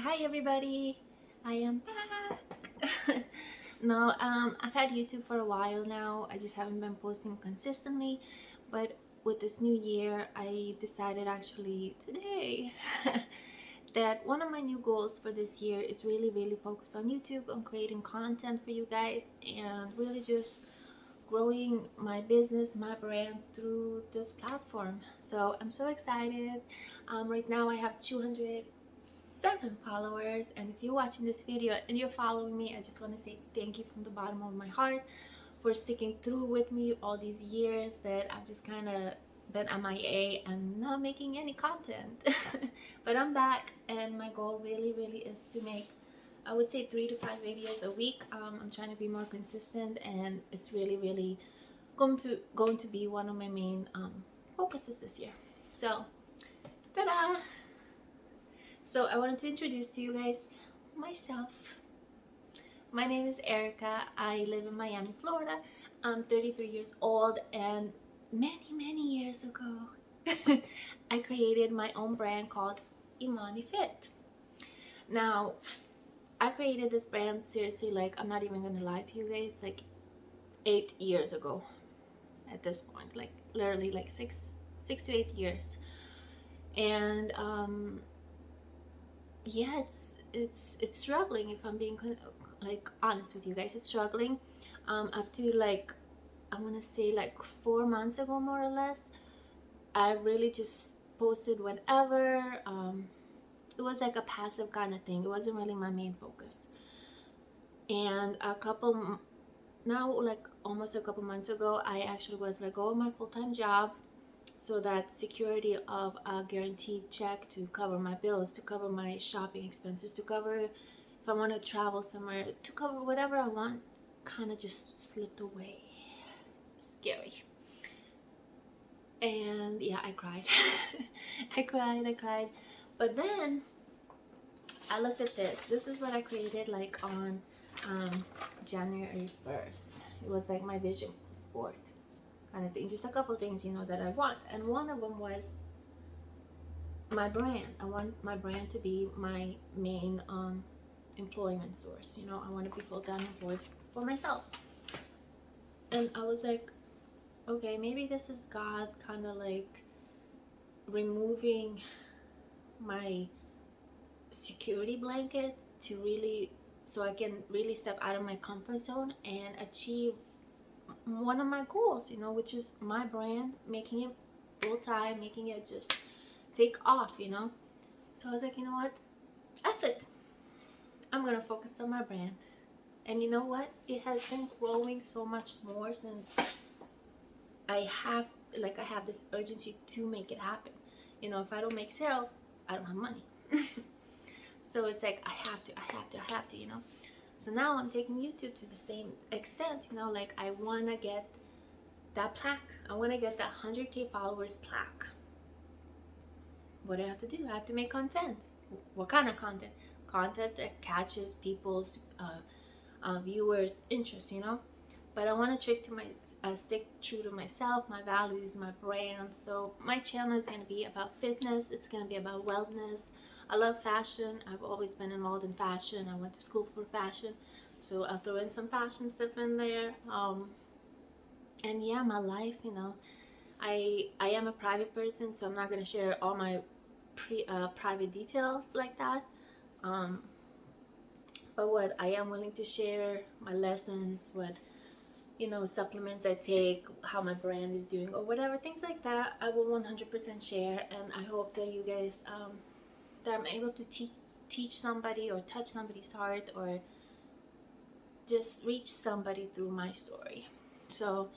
Hi everybody, I am back. No, I've had YouTube for a while now. I just haven't been posting consistently, but with this new year, I decided actually today that one of my new goals for this year is really focused on YouTube, on creating content for you guys, and really just growing my business, my brand through this platform. So I'm so excited. Right now I have 207 followers, and if you're watching this video and you're following me, I just want to say thank you from the bottom of my heart for sticking through with me all these years that I've just kind of been MIA and not making any content. But I'm back, and my goal really is to make, I would say, 3 to 5 videos a week. I'm trying to be more consistent, and it's really going to be one of my main focuses this year. So, ta-da! So I wanted to introduce to you guys myself. My name is Erica. I live in Miami, Florida. I'm 33 years old, and many years ago, I created my own brand called Emoni Fit. Now, I created this brand seriously, like, I'm not even gonna lie to you guys, like 8 years ago at this point, like literally like six to 8 years. And yeah, it's struggling, if I'm being like honest with you guys. It's struggling. Up to, like, I want to say like 4 months ago, more or less, I really just posted whenever. It was like a passive kind of thing. It wasn't really my main focus. And now, like almost a couple months ago, I actually was let go of my full-time job, so that security of a guaranteed check to cover my bills, to cover my shopping expenses, to cover if I want to travel somewhere, to cover whatever I want, kind of just slipped away. Scary. And yeah, I cried. I cried. But then I looked at this. This is what I created, like, on January 1st. It was like my vision board kind of thing. Just a couple things, that I want. And one of them was my brand. I want my brand to be my main employment source. I want to be full-time employed for myself. And I was like, okay, maybe this is God kind of like removing my security blanket to really, so I can really step out of my comfort zone and achieve one of my goals, which is my brand, making it full-time, making it just take off. So I was like, you know what, F it, I'm gonna focus on my brand. And you know what, it has been growing so much more since I have this urgency to make it happen. If I don't make sales, I don't have money. So it's like I have to. So now I'm taking YouTube to the same extent. Like, I want to get that plaque. I want to get that 100K followers plaque. What do I have to do? I have to make content. What kind of content? Content that catches people's viewers' interest, But I want to stick true to myself, my values, my brand. So my channel is going to be about fitness. It's going to be about wellness. I love fashion. I've always been involved in fashion. I went to school for fashion, so I'll throw in some fashion stuff in there. And yeah, my life, I am a private person, so I'm not going to share all my private details like that. But what I am willing to share, my lessons, what supplements I take, how my brand is doing, or whatever, things like that, I will 100% share. And I hope that you guys, that I'm able to teach somebody, or touch somebody's heart, or just reach somebody through my story. So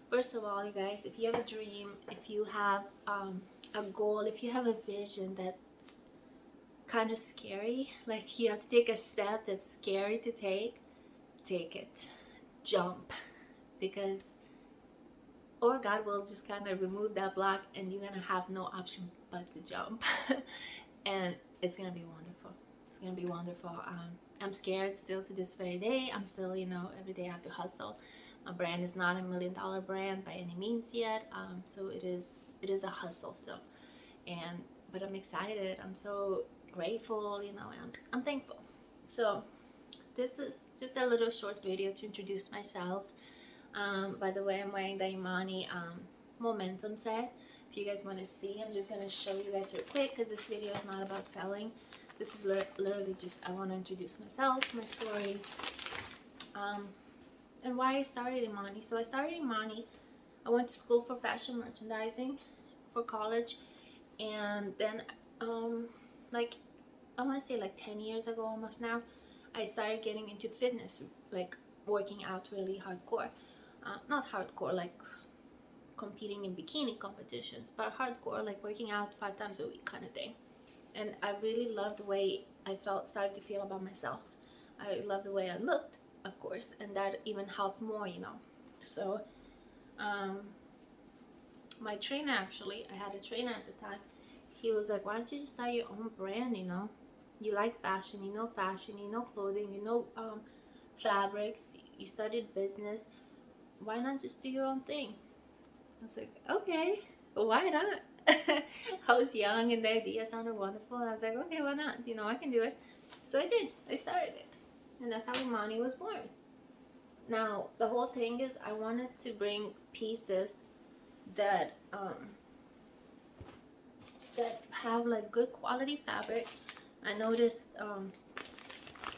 first of all, you guys, if you have a dream, if you have a goal, if you have a vision that's kind of scary, like you have to take a step that's scary to take it. Jump. Because, or God will just kind of remove that block, and you're gonna have no option but to jump. And it's gonna be wonderful. It's gonna be wonderful. I'm scared still to this very day. I'm still, every day I have to hustle. My brand is not a $1 million brand by any means yet. So it is a hustle still. But I'm excited. I'm so grateful, you know, and I'm thankful. So this is just a little short video to introduce myself. By the way, I'm wearing the Emoni Momentum set. If you guys want to see, I'm just going to show you guys real quick because this video is not about selling. This is literally just, I want to introduce myself, my story, and why I started Emoni. So I started Emoni. I went to school for fashion merchandising for college, and then like I want to say like 10 years ago almost now, I started getting into fitness, like working out really hardcore. Not hardcore like competing in bikini competitions, but hardcore like working out 5 times a week kind of thing. And I really loved the way I started to feel about myself. I loved the way I looked, of course, and that even helped more, you know. So my trainer, actually, I had a trainer at the time, he was like, why don't you just start your own brand, you know? You like fashion, you know clothing, you know fabrics, you studied business, why not just do your own thing? I was like, okay, why not? I was young and the idea sounded wonderful, and I was like, okay, why not? You know, I can do it. So I did. I started it, and that's how Emoni was born. Now the whole thing is I wanted to bring pieces that that have like good quality fabric. I noticed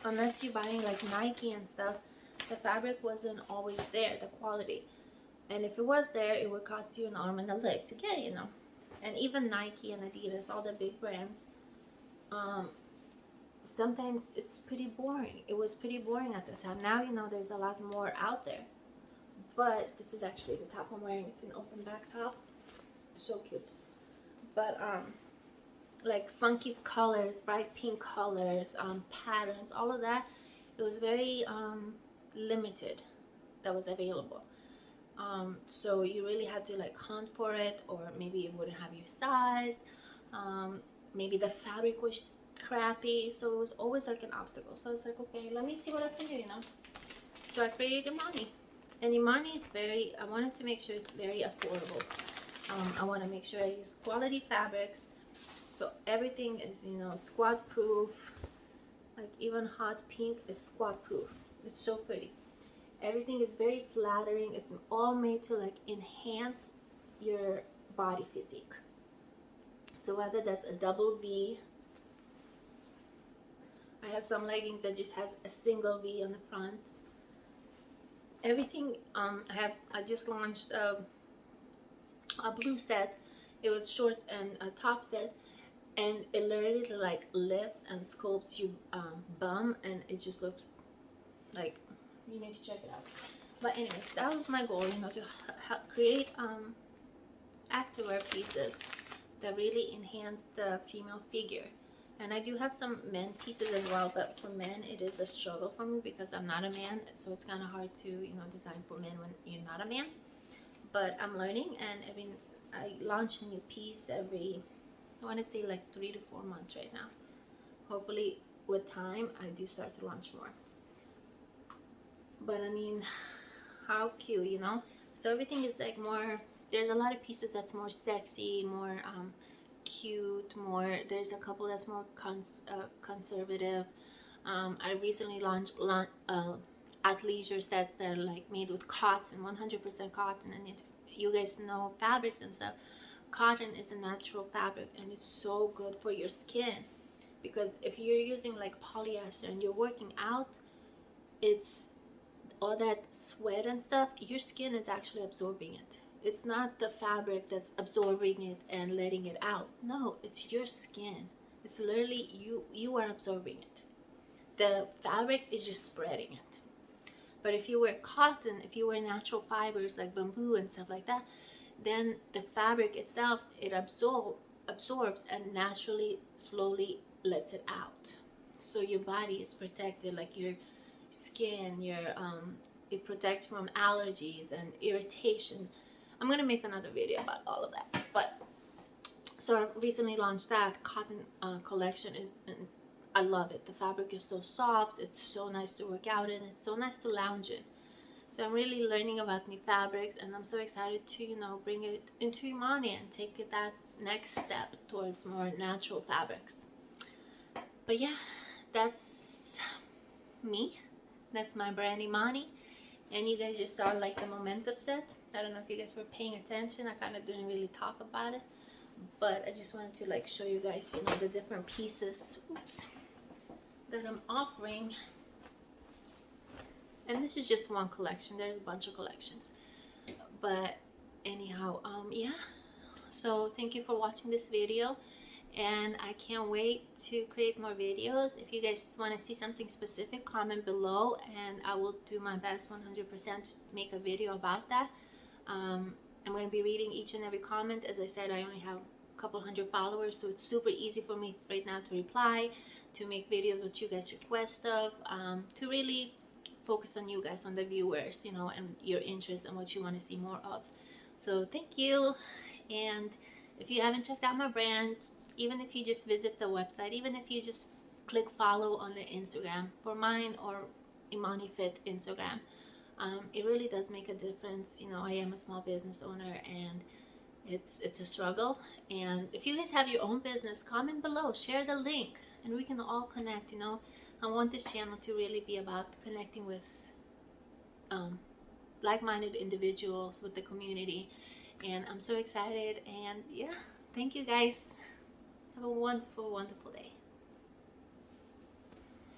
unless you're buying like Nike and stuff, the fabric wasn't always there, the quality. And if it was there, it would cost you an arm and a leg to get, you know. And even Nike and Adidas, all the big brands, sometimes it's pretty boring. It was pretty boring at the time. Now, you know, there's a lot more out there. But this is actually the top I'm wearing. It's an open back top. So cute. But like funky colors, bright pink colors, patterns, all of that, it was very limited that was available. So you really had to like hunt for it, or maybe it wouldn't have your size, maybe the fabric was crappy, so it was always like an obstacle. So I was like, okay, let me see what I can do, you know. So I created Emoni, and Emoni is I wanted to make sure it's very affordable. I want to make sure I use quality fabrics, so everything is, you know, squat proof. Like even hot pink is squat proof. It's so pretty. Everything is very flattering. It's all made to like enhance your body physique. So whether that's a double V, I have some leggings that just has a single V on the front. Everything, I just launched a blue set. It was shorts and a top set, and it literally like lifts and sculpts your bum, and it just looks like, you need to check it out. But anyways, that was my goal, you know, to create activewear pieces that really enhance the female figure. And I do have some men pieces as well, but for men it is a struggle for me because I'm not a man, so it's kind of hard to, you know, design for men when you're not a man. But I'm learning, and I launch a new piece every, I want to say like 3 to 4 months right now. Hopefully with time I do start to launch more. But I mean, how cute, you know. So everything is like more, there's a lot of pieces that's more sexy, more cute, more, there's a couple that's more conservative. I recently launched athleisure sets that are like made with cotton, 100% cotton. And if you guys know fabrics and stuff, cotton is a natural fabric, and it's so good for your skin. Because if you're using like polyester and you're working out, it's all that sweat and stuff, your skin is actually absorbing it. It's not the fabric that's absorbing it and letting it out. No, it's your skin. It's literally you are absorbing it. The fabric is just spreading it. But if you wear cotton, if you wear natural fibers like bamboo and stuff like that, then the fabric itself, it absorbs and naturally, slowly lets it out. So your body is protected, like your skin, it protects from allergies and irritation. I'm gonna make another video about all of that. But so I recently launched that cotton collection, and I love it. The fabric is so soft, it's so nice to work out in, it's so nice to lounge in. So I'm really learning about new fabrics, and I'm so excited to, you know, bring it into Emoni and take it that next step towards more natural fabrics. But yeah, that's me. That's my brand Emoni. And you guys just saw like the momentum set. I don't know if you guys were paying attention. I kind of didn't really talk about it, but I just wanted to like show you guys, you know, the different pieces, oops, that I'm offering. And this is just one collection. There's a bunch of collections, but anyhow, yeah. So thank you for watching this video, and I can't wait to create more videos. If you guys want to see something specific, comment below and I will do my best 100% to make a video about that. I'm going to be reading each and every comment. As I said, I only have a couple hundred followers, so it's super easy for me right now to reply, to make videos what you guys request of, to really focus on you guys, on the viewers, you know, and your interest and what you want to see more of. So thank you. And if you haven't checked out my brand, even if you just visit the website, even if you just click follow on the Instagram for mine or Emoni Fit Instagram, it really does make a difference. You know, I am a small business owner and it's a struggle. And if you guys have your own business, comment below, share the link, and we can all connect. You know, I want this channel to really be about connecting with like-minded individuals, with the community, and I'm so excited. And yeah, thank you guys. Have a wonderful, wonderful day.